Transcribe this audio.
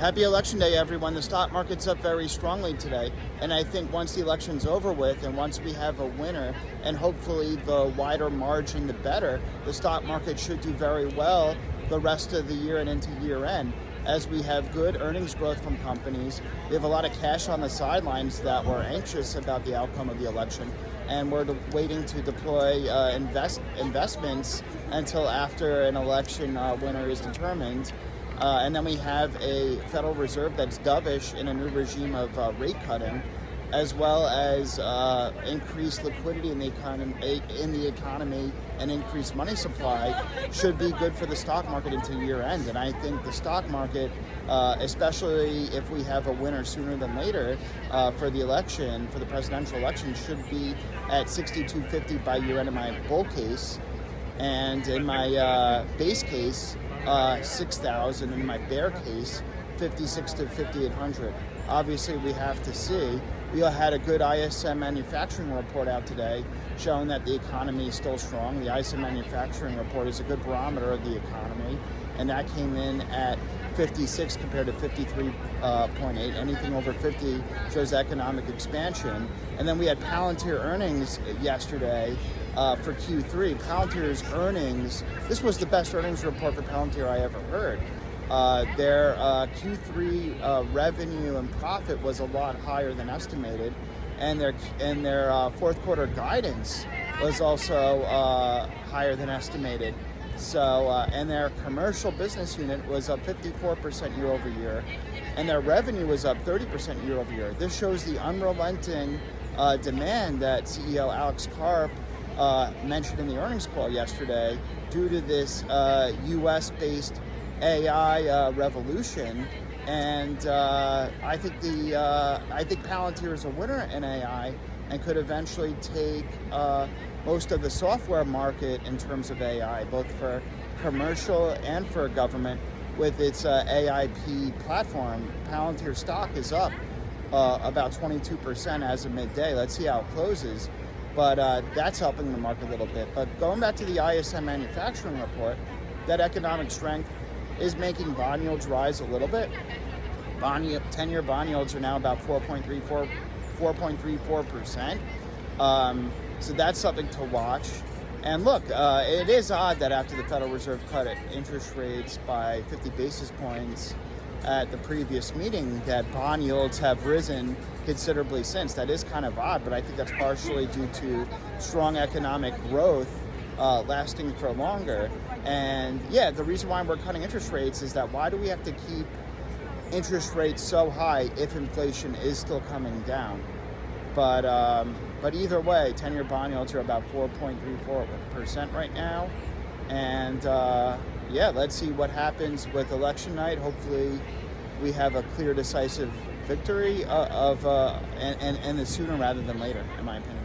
Happy Election Day, everyone. The stock market's up very strongly today. And I think once the election's over with and once we have a winner, and hopefully the wider margin, the better, the stock market should do very well the rest of the year and into year end. As we have good earnings growth from companies, we have a lot of cash on the sidelines that were anxious about the outcome of the election, and we're waiting to deploy investments until after an election winner is determined. And then we have a Federal Reserve that's dovish in a new regime of rate cutting, as well as increased liquidity in the economy and increased money supply should be good for the stock market into year end. And I think the stock market, especially if we have a winner sooner than later for the election, for the presidential election, should be at 6250 by year end in my bull case. And in my base case, 6,000. In my bear case, 56 to 5,800. Obviously, we have to see. We had a good ISM manufacturing report out today showing that the economy is still strong. The ISM manufacturing report is a good barometer of the economy, and that came in at 56 compared to 53.8. Anything over 50 shows economic expansion. And then we had Palantir earnings yesterday for Q3. Palantir's earnings, this was the best earnings report for Palantir I ever heard. Their Q3 revenue and profit was a lot higher than estimated, and their fourth quarter guidance was also higher than estimated. So, and their commercial business unit was up 54% year over year, and their revenue was up 30% year over year. This shows the unrelenting demand that CEO Alex Karp mentioned in the earnings call yesterday due to this U.S.-based AI revolution. And I think Palantir is a winner in AI and could eventually take most of the software market in terms of AI, both for commercial and for government. With its AIP platform, Palantir stock is up about 22% as of midday. Let's see how it closes. But that's helping the market a little bit. But going back to the ISM manufacturing report, that economic strength is making bond yields rise a little bit. 10-year bond yields are now about 4.34%. So that's something to watch. And look, it is odd that after the Federal Reserve cut interest rates by 50 basis points at the previous meeting, that bond yields have risen considerably since. That is kind of odd, but I think that's partially due to strong economic growth lasting for longer. And yeah, the reason why we're cutting interest rates is that why do we have to keep interest rates so high if inflation is still coming down? But either way, 10-year bond yields are about 4.34% right now. And yeah, let's see what happens with election night. Hopefully we have a clear, decisive victory and the sooner rather than later, in my opinion.